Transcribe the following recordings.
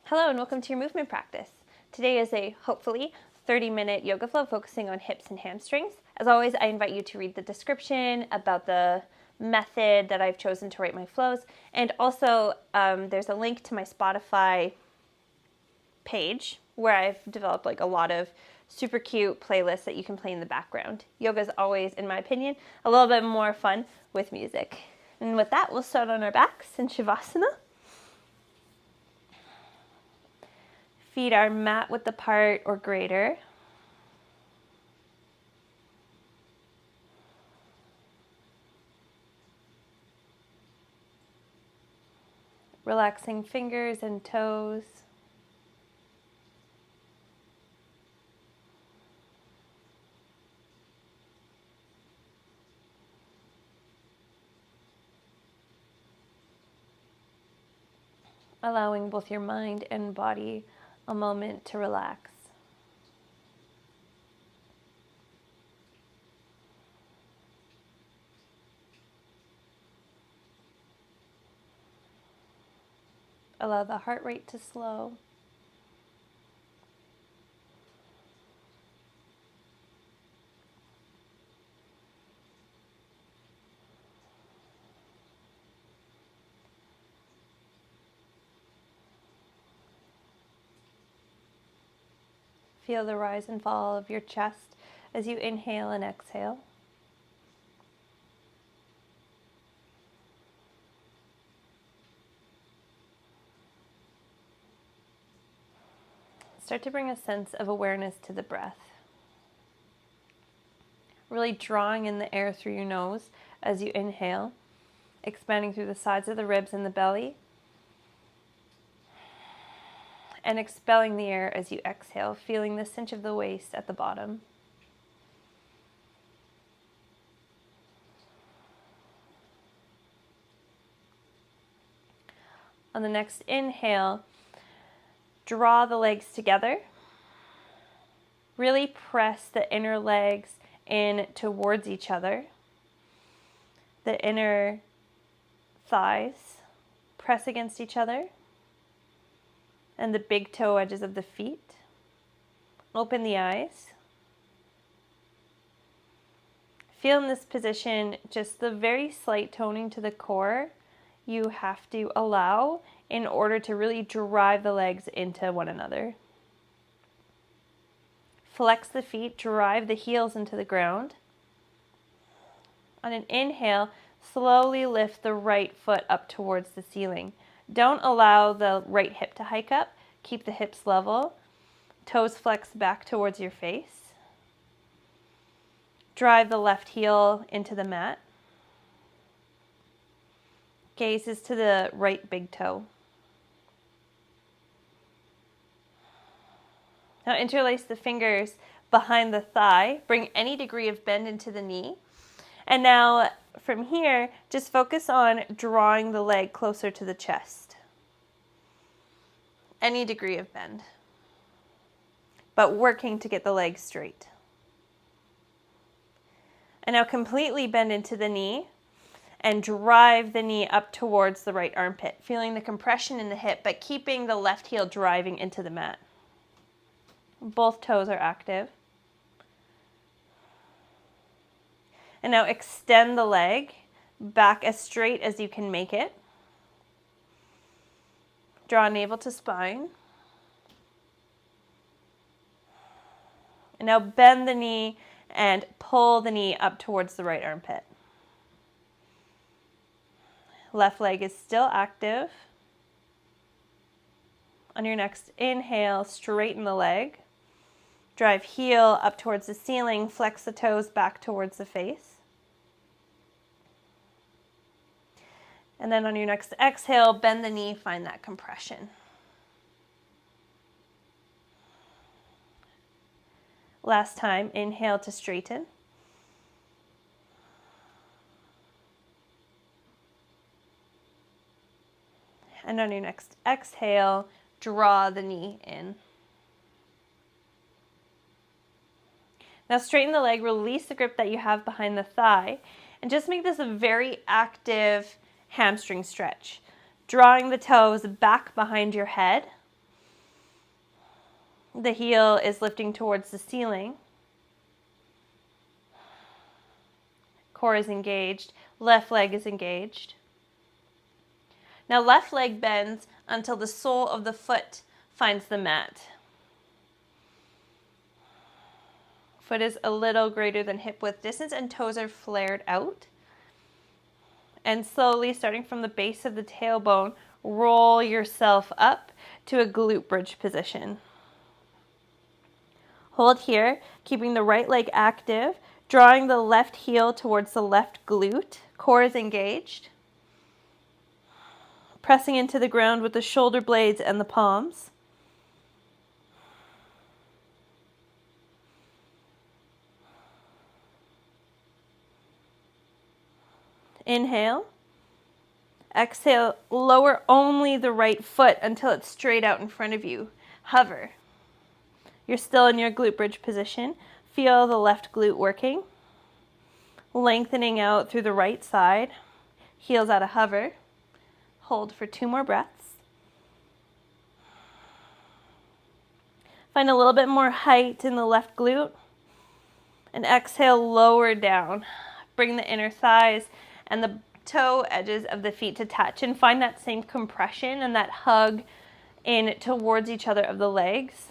Hello and welcome to your movement practice. Today is a hopefully 30-minute yoga flow focusing on hips and hamstrings. As always, I invite you to read the description about the method that I've chosen to write my flows, and also there's a link to my Spotify page where I've developed a lot of super cute playlists that you can play in the background. Yoga is always, in my opinion, a little bit more fun with music. And with that, we'll start on our backs in Shavasana. Feet are mat width apart or greater. Relaxing fingers and toes. Allowing both your mind and body a moment to relax. Allow the heart rate to slow. Feel the rise and fall of your chest as you inhale and exhale. Start to bring a sense of awareness to the breath. Really drawing in the air through your nose as you inhale, expanding through the sides of the ribs and the belly, and expelling the air as you exhale, feeling the cinch of the waist at the bottom. On the next inhale, draw the legs together. Really press the inner legs in towards each other. The inner thighs press against each other. And the big toe edges of the feet. Open the eyes. Feel in this position just the very slight toning to the core you have to allow in order to really drive the legs into one another. Flex the feet, drive the heels into the ground. On an inhale, slowly lift the right foot up towards the ceiling. Don't allow the right hip to hike up. Keep the hips level. Toes flex back towards your face. Drive the left heel into the mat. Gaze is to the right big toe. Now interlace the fingers behind the thigh. Bring any degree of bend into the knee. And now from here, just focus on drawing the leg closer to the chest. Any degree of bend, but working to get the leg straight. And now completely bend into the knee and drive the knee up towards the right armpit, feeling the compression in the hip, but keeping the left heel driving into the mat. Both toes are active. And now extend the leg back as straight as you can make it. Draw navel to spine. And now bend the knee and pull the knee up towards the right armpit. Left leg is still active. On your next inhale, straighten the leg. Drive heel up towards the ceiling, flex the toes back towards the face. And then on your next exhale, bend the knee, find that compression. Last time, inhale to straighten. And on your next exhale, draw the knee in. Now straighten the leg, release the grip that you have behind the thigh, and just make this a very active hamstring stretch. Drawing the toes back behind your head, The heel is lifting towards the ceiling. Core is engaged. Left leg is engaged. Now left leg bends until the sole of the foot finds the mat. Foot is a little greater than hip width distance and toes are flared out. And slowly, starting from the base of the tailbone, roll yourself up to a glute bridge position. Hold here, keeping the right leg active, drawing the left heel towards the left glute. Core is engaged. Pressing into the ground with the shoulder blades and the palms. Inhale. Exhale, lower only the right foot until it's straight out in front of you. Hover. You're still in your glute bridge position. Feel the left glute working. Lengthening out through the right side. Heels out of hover. Hold for 2 more breaths. Find a little bit more height in the left glute. And exhale, lower down. Bring the inner thighs and the toe edges of the feet to touch and find that same compression and that hug in towards each other of the legs.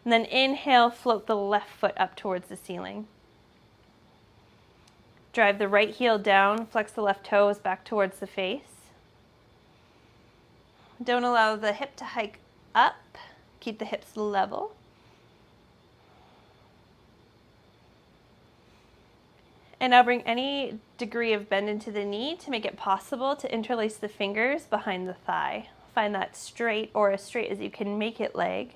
And then inhale, float the left foot up towards the ceiling. Drive the right heel down, flex the left toes back towards the face. Don't allow the hip to hike up. Keep the hips level. And now bring any degree of bend into the knee to make it possible to interlace the fingers behind the thigh. Find that straight or as straight as you can make it leg.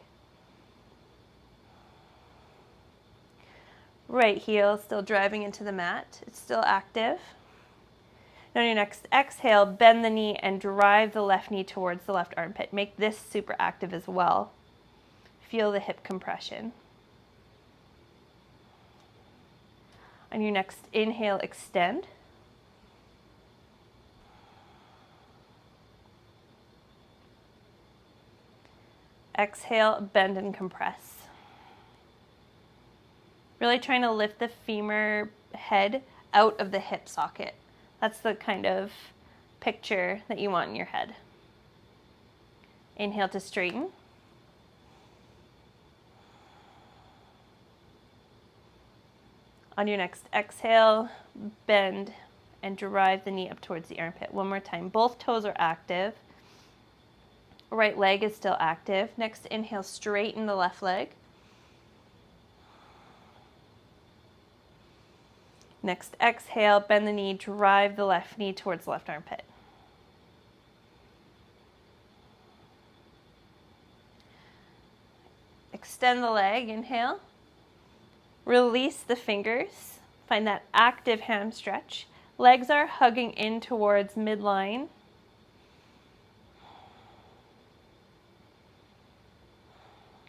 Right heel still driving into the mat. It's still active. Now on your next exhale, bend the knee and drive the left knee towards the left armpit. Make this super active as well. Feel the hip compression. On your next inhale, extend. Exhale, bend and compress. Really trying to lift the femur head out of the hip socket. That's the kind of picture that you want in your head. Inhale to straighten. On your next exhale, bend and drive the knee up towards the armpit. One more time. Both toes are active. Right leg is still active. Next inhale, straighten the left leg. Next exhale, bend the knee, drive the left knee towards the left armpit. Extend the leg, inhale. Release the fingers. Find that active ham stretch. Legs are hugging in towards midline.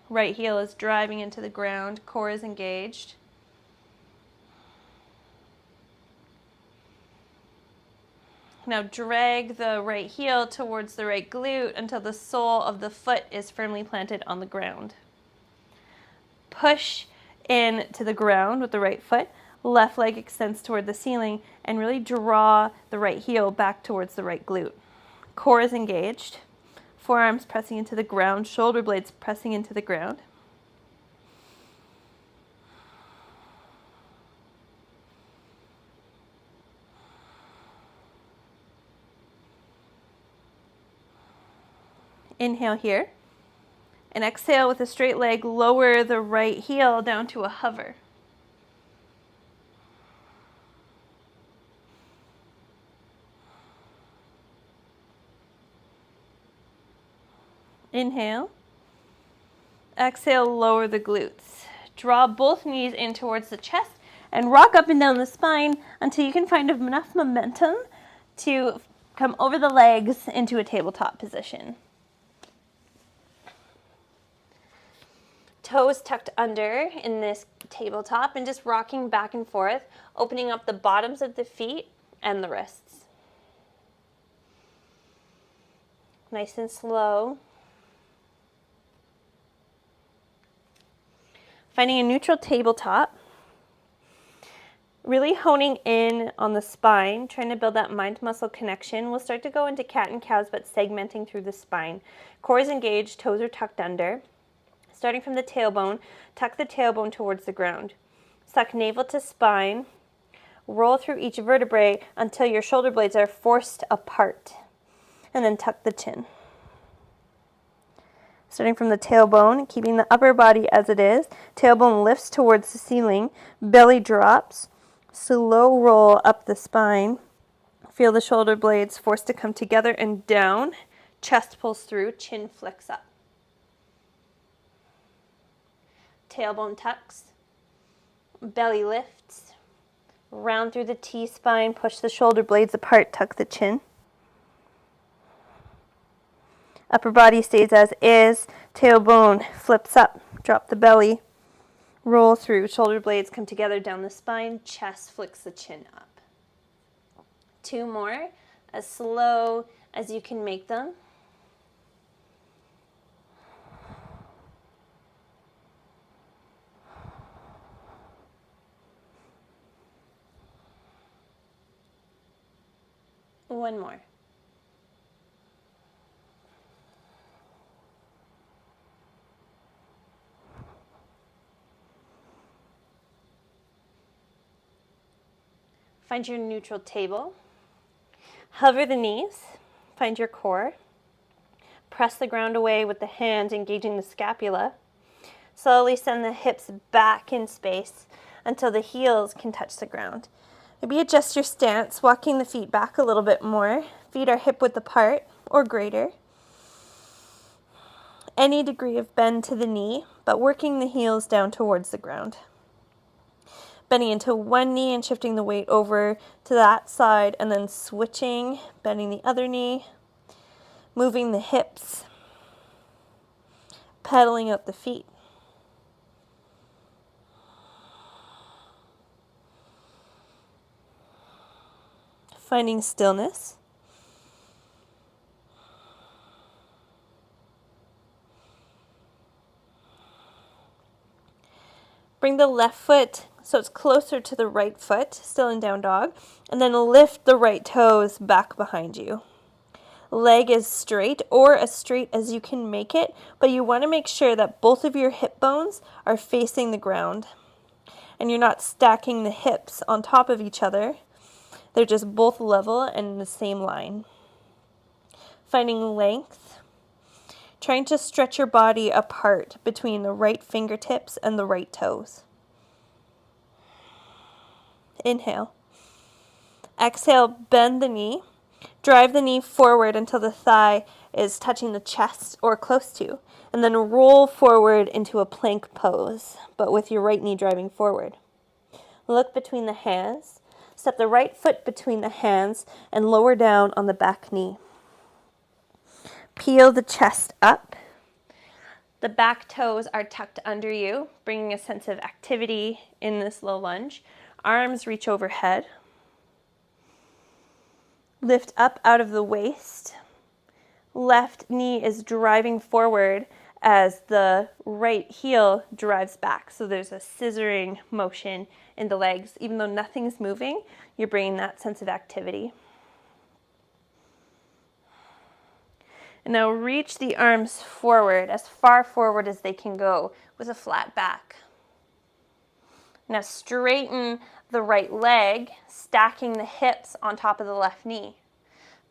Right heel is driving into the ground. Core is engaged. Now drag the right heel towards the right glute until the sole of the foot is firmly planted on the ground. Push in to the ground with the right foot. Left leg extends toward the ceiling and really draw the right heel back towards the right glute. Core is engaged. Forearms pressing into the ground, shoulder blades pressing into the ground. Inhale here. And exhale with a straight leg, lower the right heel down to a hover. Inhale. Exhale, lower the glutes. Draw both knees in towards the chest and rock up and down the spine until you can find enough momentum to come over the legs into a tabletop position. Toes tucked under in this tabletop and just rocking back and forth, opening up the bottoms of the feet and the wrists. Nice and slow. Finding a neutral tabletop. Really honing in on the spine, trying to build that mind-muscle connection. We'll start to go into cat and cows, but segmenting through the spine. Core is engaged, toes are tucked under. Starting from the tailbone, tuck the tailbone towards the ground. Suck navel to spine. Roll through each vertebrae until your shoulder blades are forced apart. And then tuck the chin. Starting from the tailbone, keeping the upper body as it is. Tailbone lifts towards the ceiling. Belly drops. Slow roll up the spine. Feel the shoulder blades forced to come together and down. Chest pulls through, chin flicks up. Tailbone tucks. Belly lifts. Round through the T-spine, push the shoulder blades apart, tuck the chin. Upper body stays as is. Tailbone flips up, drop the belly. Roll through, shoulder blades come together down the spine, chest flicks the chin up. 2 more, as slow as you can make them. One more. Find your neutral table. Hover the knees. Find your core. Press the ground away with the hands engaging the scapula. Slowly send the hips back in space until the heels can touch the ground. Maybe adjust your stance, walking the feet back a little bit more. Feet are hip width apart or greater. Any degree of bend to the knee, but working the heels down towards the ground. Bending into one knee and shifting the weight over to that side, and then switching, bending the other knee, moving the hips, pedaling out the feet. Finding stillness. Bring the left foot so it's closer to the right foot, still in down dog, and then lift the right toes back behind you. Leg is straight or as straight as you can make it, but you want to make sure that both of your hip bones are facing the ground and you're not stacking the hips on top of each other. They're just both level and in the same line. Finding length. Trying to stretch your body apart between the right fingertips and the right toes. Inhale. Exhale, bend the knee. Drive the knee forward until the thigh is touching the chest or close to. And then roll forward into a plank pose, but with your right knee driving forward. Look between the hands. Step the right foot between the hands and lower down on the back knee. Peel the chest up. The back toes are tucked under you, bringing a sense of activity in this low lunge. Arms reach overhead. Lift up out of the waist. Left knee is driving forward as the right heel drives back. So there's a scissoring motion in the legs. Even though nothing's moving, you're bringing that sense of activity. And now reach the arms forward, as far forward as they can go, with a flat back. Now straighten the right leg, stacking the hips on top of the left knee.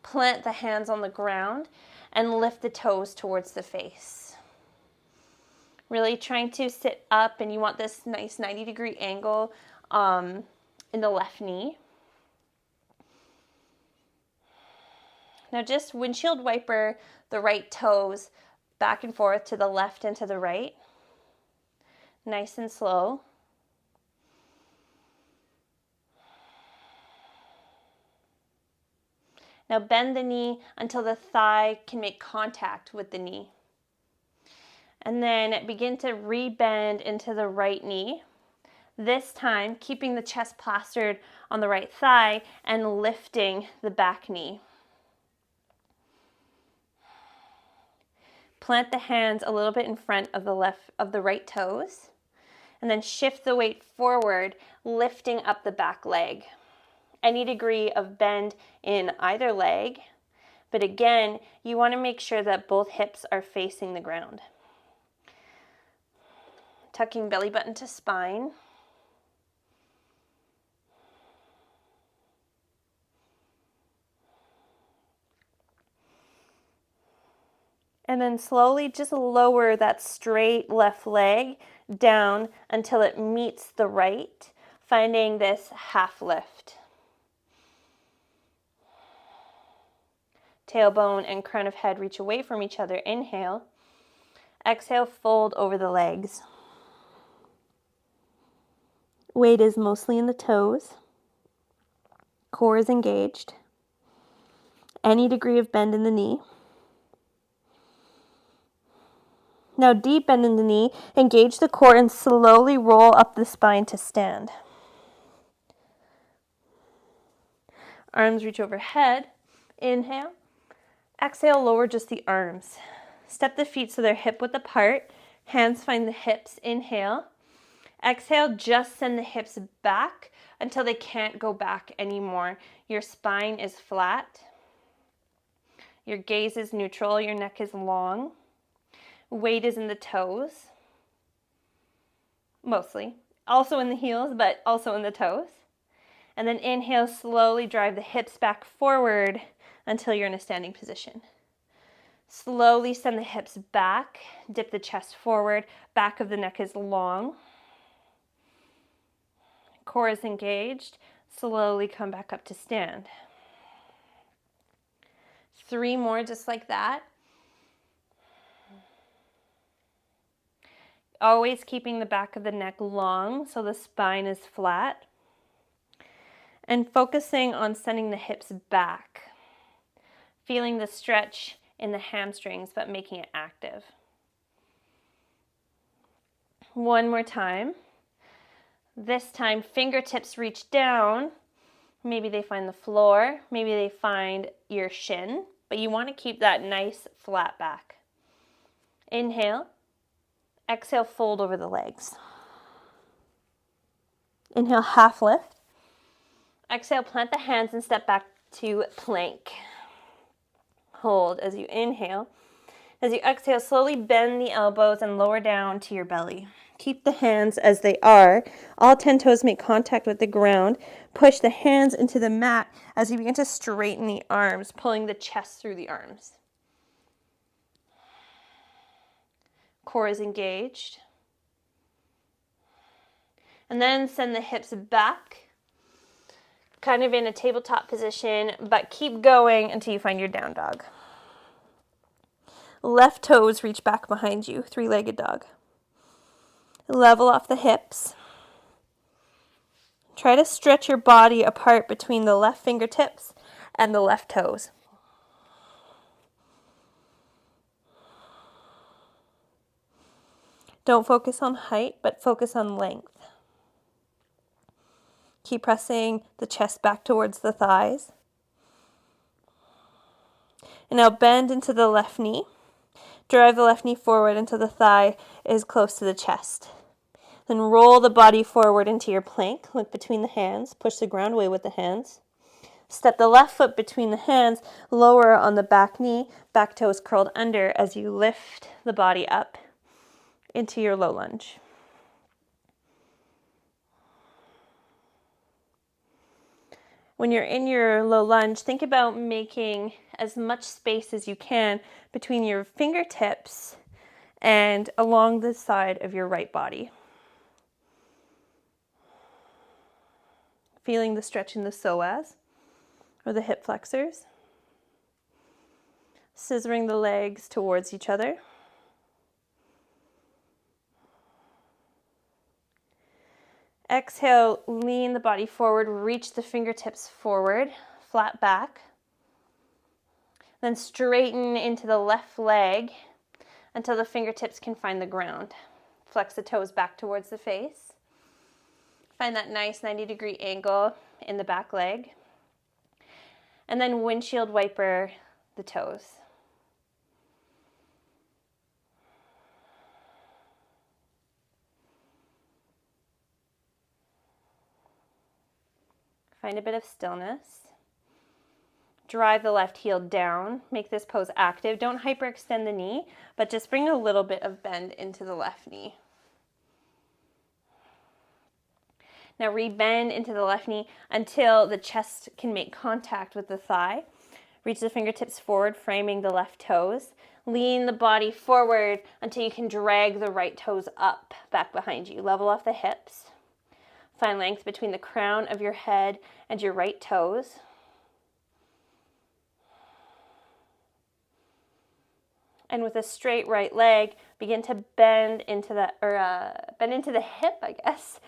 Plant the hands on the ground and lift the toes towards the face. Really trying to sit up, and you want this nice 90-degree angle in the left knee. Now just windshield wiper the right toes back and forth to the left and to the right. Nice and slow. Now bend the knee until the thigh can make contact with the knee. And then begin to rebend into the right knee. This time, keeping the chest plastered on the right thigh and lifting the back knee. Plant the hands a little bit in front of the right toes And then shift the weight forward, lifting up the back leg. Any degree of bend in either leg, but again, you want to make sure that both hips are facing the ground. Tucking belly button to spine. And then slowly just lower that straight left leg down until it meets the right, finding this half lift. Tailbone and crown of head reach away from each other. Inhale. Exhale, fold over the legs. Weight is mostly in the toes. Core is engaged. Any degree of bend in the knee. Now deep bend in the knee, engage the core and slowly roll up the spine to stand. Arms reach overhead. Inhale. Exhale, lower just the arms. Step the feet so they're hip width apart. Hands find the hips. Inhale. Exhale, just send the hips back until they can't go back anymore. Your spine is flat. Your gaze is neutral. Your neck is long. Weight is in the toes. Mostly. Also in the heels, but also in the toes. And then inhale, slowly drive the hips back forward until you're in a standing position. Slowly send the hips back, dip the chest forward, back of the neck is long. Core is engaged. Slowly come back up to stand. 3 more just like that. Always keeping the back of the neck long so the spine is flat. And focusing on sending the hips back. Feeling the stretch in the hamstrings, but making it active. 1 more time. This time, fingertips reach down. Maybe they find the floor. Maybe they find your shin. But you want to keep that nice flat back. Inhale. Exhale, fold over the legs. Inhale, half lift. Exhale, plant the hands and step back to plank. Hold as you inhale. As you exhale, slowly bend the elbows and lower down to your belly. Keep the hands as they are. All 10 toes make contact with the ground. Push the hands into the mat as you begin to straighten the arms, pulling the chest through the arms. Core is engaged. And then send the hips back, kind of in a tabletop position, but keep going until you find your down dog. Left toes reach back behind you, 3-legged dog. Level off the hips. Try to stretch your body apart between the left fingertips and the left toes. Don't focus on height, but focus on length. Keep pressing the chest back towards the thighs. And now bend into the left knee. Drive the left knee forward until the thigh is close to the chest. Then roll the body forward into your plank. Look between the hands. Push the ground away with the hands. Step the left foot between the hands. Lower on the back knee. Back toes curled under as you lift the body up into your low lunge. When you're in your low lunge, think about making as much space as you can between your fingertips and along the side of your right body. Feeling the stretch in the psoas or the hip flexors. Scissoring the legs towards each other. Exhale, lean the body forward, reach the fingertips forward, flat back. Then straighten into the left leg until the fingertips can find the ground. Flex the toes back towards the face. Find that nice 90-degree angle in the back leg. And then windshield wiper the toes. Find a bit of stillness. Drive the left heel down. Make this pose active. Don't hyperextend the knee, but just bring a little bit of bend into the left knee. Now rebend into the left knee until the chest can make contact with the thigh. Reach the fingertips forward, framing the left toes. Lean the body forward until you can drag the right toes up, back behind you. Level off the hips. Find length between the crown of your head and your right toes. And with a straight right leg, begin to bend into the hip, I guess,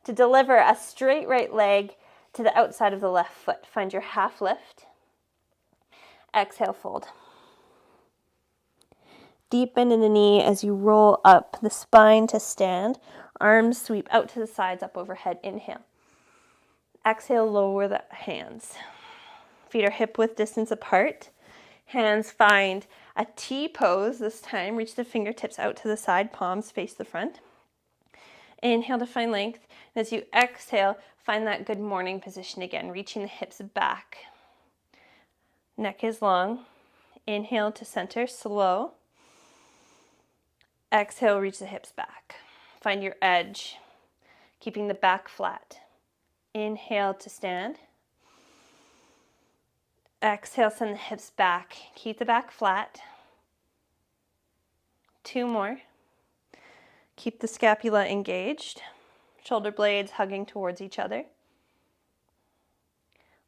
to deliver a straight right leg to the outside of the left foot. Find your half lift. Exhale, fold. Deep bend in the knee as you roll up the spine to stand. Arms sweep out to the sides, up overhead. Inhale. Exhale, lower the hands. Feet are hip-width distance apart. Hands find a T pose this time. Reach the fingertips out to the side, palms face the front. Inhale to find length. And as you exhale, find that good morning position again, reaching the hips back. Neck is long. Inhale to center, slow. Exhale, reach the hips back. Find your edge, keeping the back flat. Inhale to stand. Exhale, send the hips back. Keep the back flat. 2 more. Keep the scapula engaged. Shoulder blades hugging towards each other.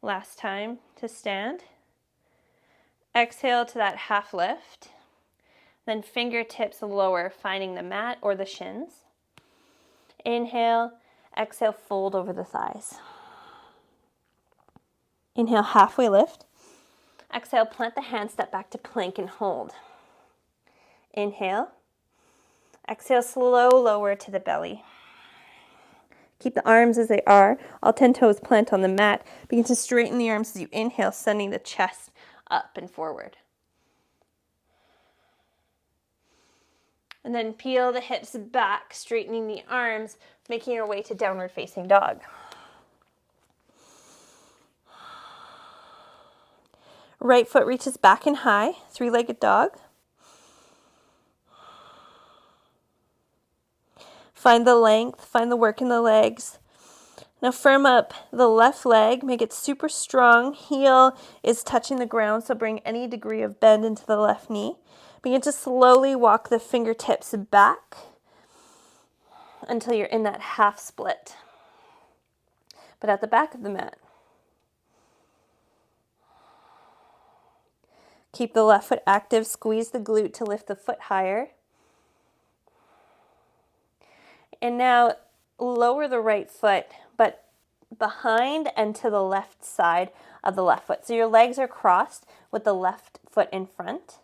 Last time to stand. Exhale to that half lift. Then fingertips lower, finding the mat or the shins. Inhale, exhale, fold over the thighs. Inhale, halfway lift. Exhale, plant the hands, step back to plank and hold. Inhale. Exhale, slow lower to the belly. Keep the arms as they are. All 10 toes plant on the mat. Begin to straighten the arms as you inhale, sending the chest up and forward. And then peel the hips back, straightening the arms, making your way to downward facing dog. Right foot reaches back and high, 3-legged dog. Find the length, find the work in the legs. Now firm up the left leg, make it super strong. Heel is touching the ground, so bring any degree of bend into the left knee. Begin to slowly walk the fingertips back until you're in that half split, but at the back of the mat. Keep the left foot active, squeeze the glute to lift the foot higher. And now lower the right foot, but behind and to the left side of the left foot. So your legs are crossed with the left foot in front.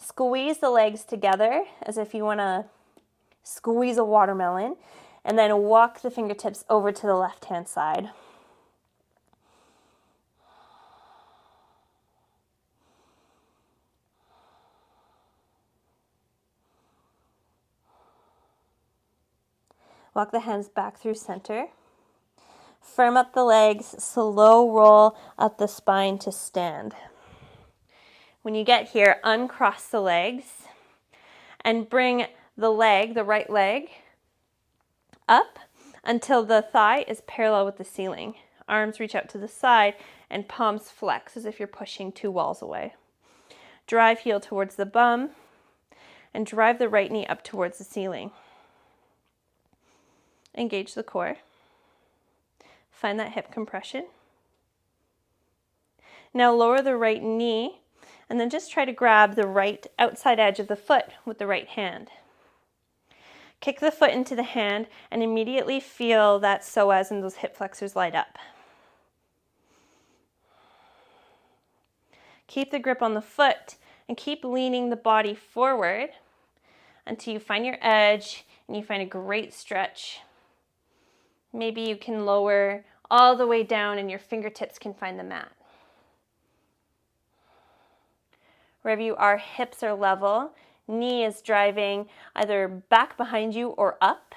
Squeeze the legs together as if you want to squeeze a watermelon, and then walk the fingertips over to the left-hand side. Walk the hands back through center. Firm up the legs, slow roll up the spine to stand. When you get here, uncross the legs and bring the leg, the right leg, up until the thigh is parallel with the ceiling. Arms reach out to the side and palms flex as if you're pushing 2 walls away. Drive heel towards the bum and drive the right knee up towards the ceiling. Engage the core. Find that hip compression. Now lower the right knee and then just try to grab the right outside edge of the foot with the right hand. Kick the foot into the hand and immediately feel that psoas and those hip flexors light up. Keep the grip on the foot and keep leaning the body forward until you find your edge and you find a great stretch. Maybe you can lower all the way down and your fingertips can find the mat. Wherever you are, hips are level, knee is driving either back behind you or up.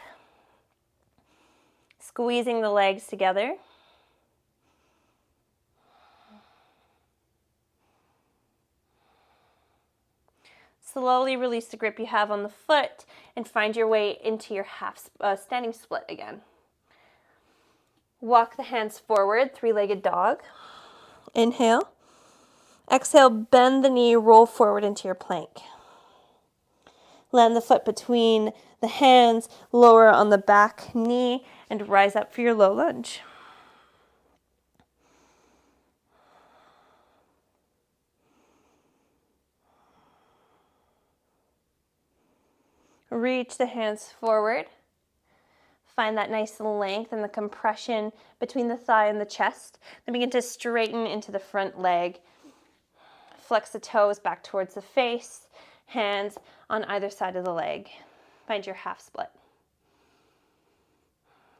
Squeezing the legs together. Slowly release the grip you have on the foot and find your way into your standing split again. Walk the hands forward, three-legged dog. Inhale. Exhale, bend the knee, roll forward into your plank. Land the foot between the hands, lower on the back knee, and rise up for your low lunge. Reach the hands forward. Find that nice length and the compression between the thigh and the chest. Then begin to straighten into the front leg. Flex the toes back towards the face. Hands on either side of the leg. Find your half split.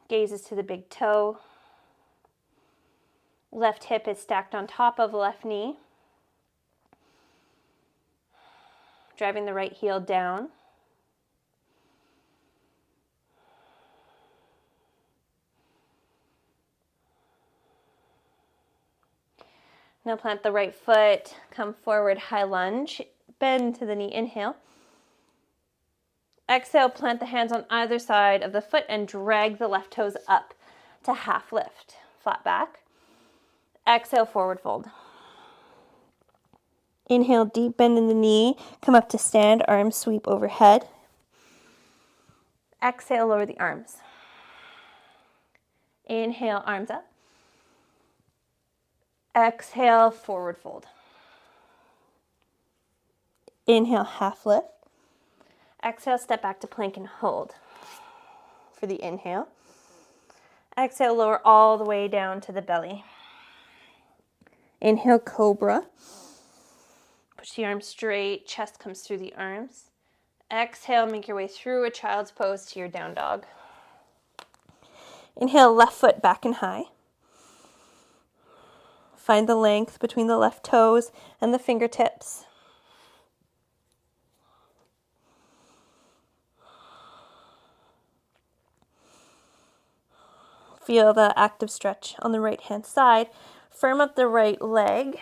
Gazes to the big toe. Left hip is stacked on top of left knee. Driving the right heel down. Now plant the right foot, come forward, high lunge, bend to the knee, inhale. Exhale, plant the hands on either side of the foot and drag the left toes up to half lift, flat back. Exhale, forward fold. Inhale, deep bend in the knee, come up to stand, arms sweep overhead. Exhale, lower the arms. Inhale, arms up. Exhale, forward fold. Inhale, half lift. Exhale, step back to plank and hold for the inhale. Exhale, lower all the way down to the belly. Inhale, cobra. Push the arms straight, chest comes through the arms. Exhale, make your way through a child's pose to your down dog. Inhale, left foot back and high. Find the length between the left toes and the fingertips. Feel the active stretch on the right-hand side. Firm up the right leg.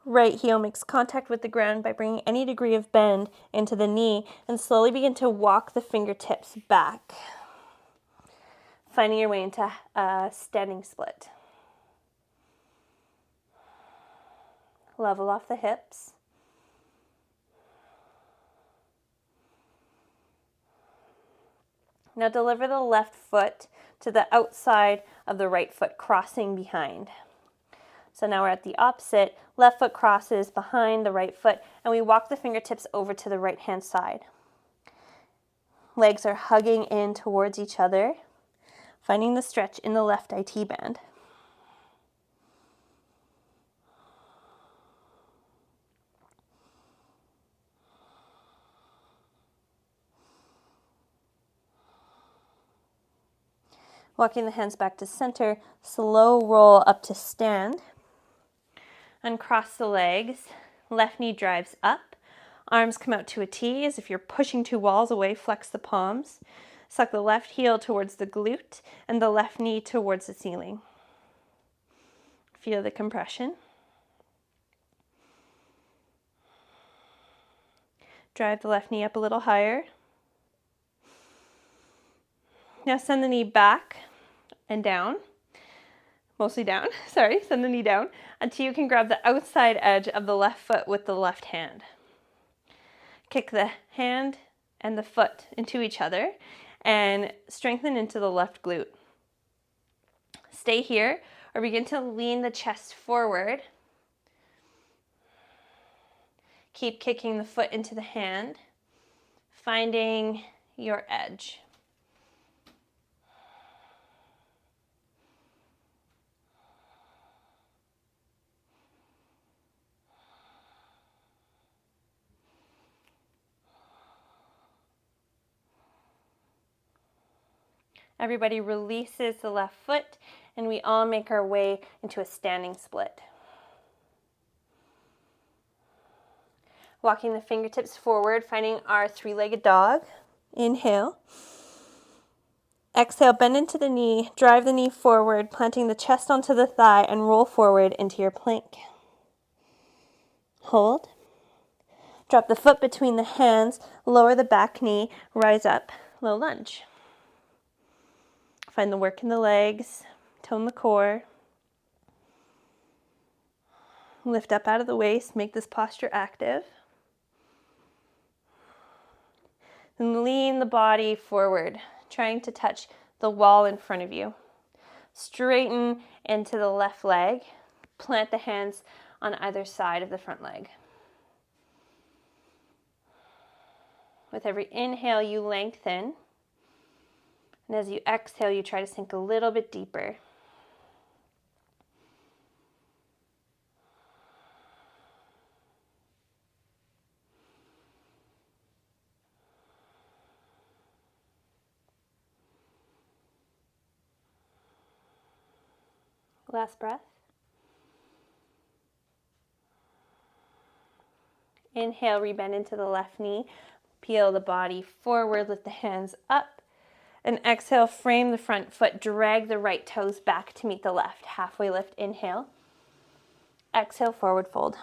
Right heel makes contact with the ground by bringing any degree of bend into the knee and slowly begin to walk the fingertips back. Finding your way into a standing split. Level off the hips. Now deliver the left foot to the outside of the right foot, crossing behind. So now we're at the opposite. Left foot crosses behind the right foot, and we walk the fingertips over to the right-hand side. Legs are hugging in towards each other, finding the stretch in the left IT band. Walking the hands back to center, slow roll up to stand. Uncross the legs, left knee drives up. Arms come out to a T as if you're pushing two walls away, flex the palms. Suck the left heel towards the glute and the left knee towards the ceiling. Feel the compression. Drive the left knee up a little higher. Now send the knee back and down, mostly down, send the knee down until you can grab the outside edge of the left foot with the left hand. Kick the hand and the foot into each other and strengthen into the left glute. Stay here or begin to lean the chest forward. Keep kicking the foot into the hand, finding your edge. Everybody releases the left foot, and we all make our way into a standing split. Walking the fingertips forward, finding our three-legged dog. Inhale. Exhale, bend into the knee, drive the knee forward, planting the chest onto the thigh, and roll forward into your plank. Hold. Drop the foot between the hands, lower the back knee, rise up, low lunge. Find the work in the legs, tone the core. Lift up out of the waist, make this posture active. And lean the body forward, trying to touch the wall in front of you. Straighten into the left leg. Plant the hands on either side of the front leg. With every inhale, you lengthen. And as you exhale, you try to sink a little bit deeper. Last breath. Inhale, rebend into the left knee. Peel the body forward, lift the hands up. And exhale, frame the front foot, drag the right toes back to meet the left. Halfway lift, inhale. Exhale, forward fold.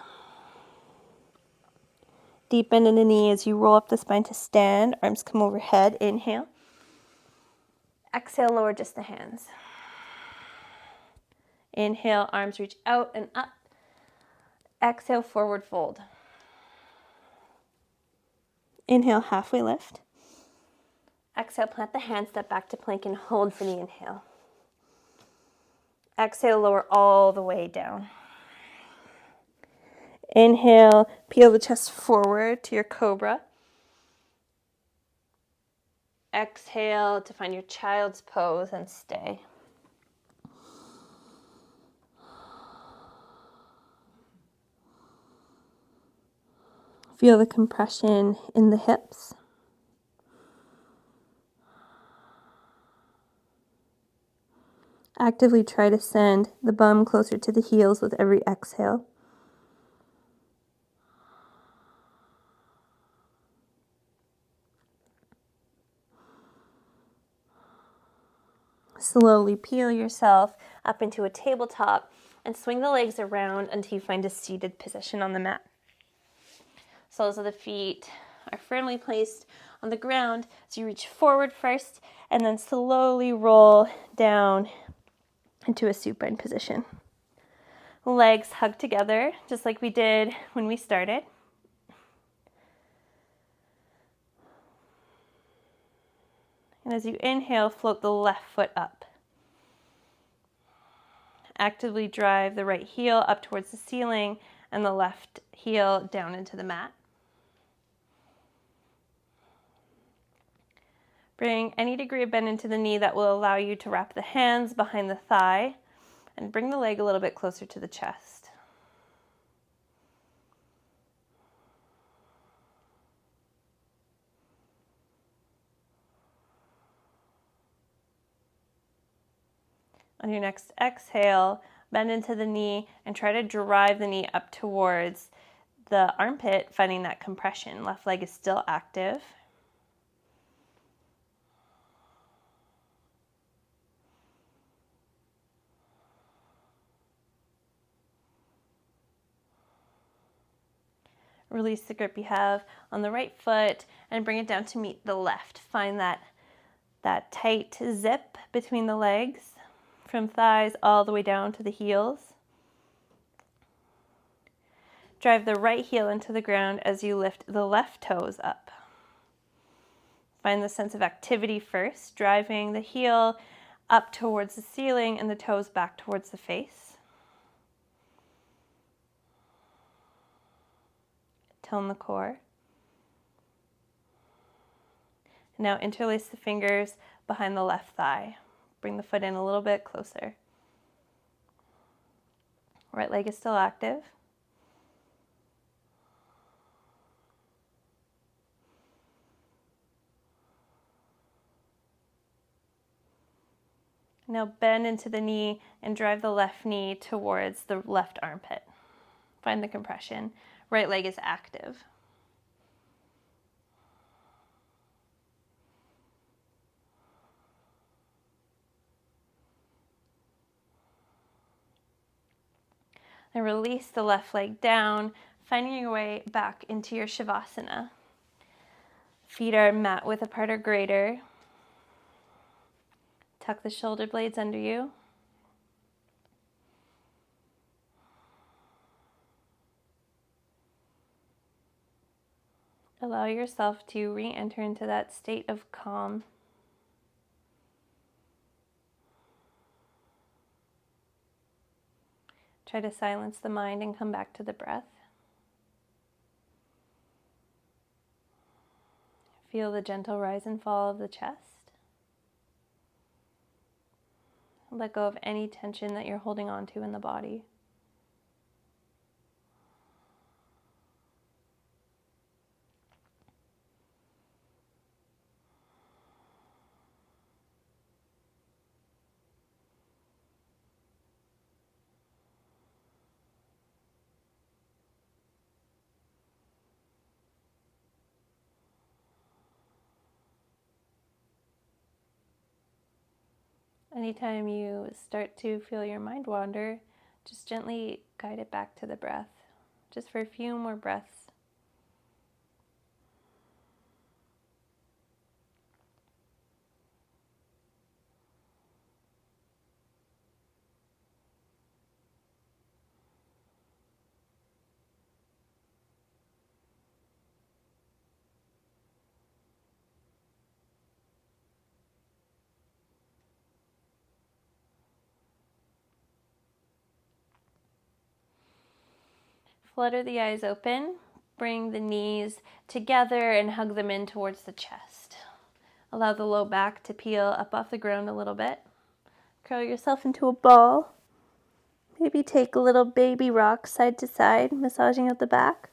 Deep bend in the knee as you roll up the spine to stand. Arms come overhead, inhale. Exhale, lower just the hands. Inhale, arms reach out and up. Exhale, forward fold. Inhale, halfway lift. Exhale, plant the hands, step back to plank and hold for the inhale. Exhale, lower all the way down. Inhale, peel the chest forward to your cobra. Exhale to find your child's pose and stay. Feel the compression in the hips. Actively try to send the bum closer to the heels with every exhale. Slowly peel yourself up into a tabletop and swing the legs around until you find a seated position on the mat. Soles of the feet are firmly placed on the ground as you reach forward first and then slowly roll down into a supine position. Legs hug together just like we did when we started. And as you inhale, float the left foot up. Actively drive the right heel up towards the ceiling and the left heel down into the mat. Bring any degree of bend into the knee that will allow you to wrap the hands behind the thigh and bring the leg a little bit closer to the chest. On your next exhale, bend into the knee and try to drive the knee up towards the armpit, finding that compression. Left leg is still active. Release the grip you have on the right foot and bring it down to meet the left. Find that tight zip between the legs, from thighs all the way down to the heels. Drive the right heel into the ground as you lift the left toes up. Find the sense of activity first, driving the heel up towards the ceiling and the toes back towards the face. Tone the core. Now interlace the fingers behind the left thigh. Bring the foot in a little bit closer. Right leg is still active. Now bend into the knee and drive the left knee towards the left armpit. Find the compression. Right leg is active. And release the left leg down. finding your way back into your Shavasana. Feet are mat width apart or greater. Tuck the shoulder blades under you. Allow yourself to re-enter into that state of calm. Try to silence the mind and come back to the breath. Feel the gentle rise and fall of the chest. Let go of any tension that you're holding on to in the body. Anytime you start to feel your mind wander, just gently guide it back to the breath, just for a few more breaths. Flutter the eyes open, bring the knees together and hug them in towards the chest. Allow the low back to peel up off the ground a little bit. Curl yourself into a ball. Maybe take a little baby rock side to side, massaging out the back.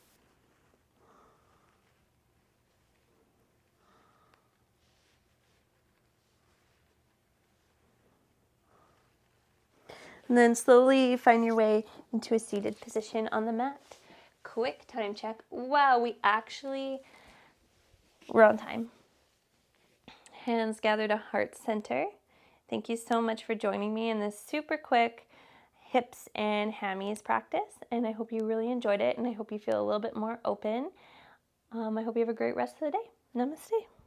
And then slowly find your way into a seated position on the mat. Quick time check. Wow, we're on time. Hands gather to heart center. Thank you so much for joining me in this super quick hips and hammies practice. And I hope you really enjoyed it, and I hope you feel a little bit more open. I hope you have a great rest of the day. Namaste.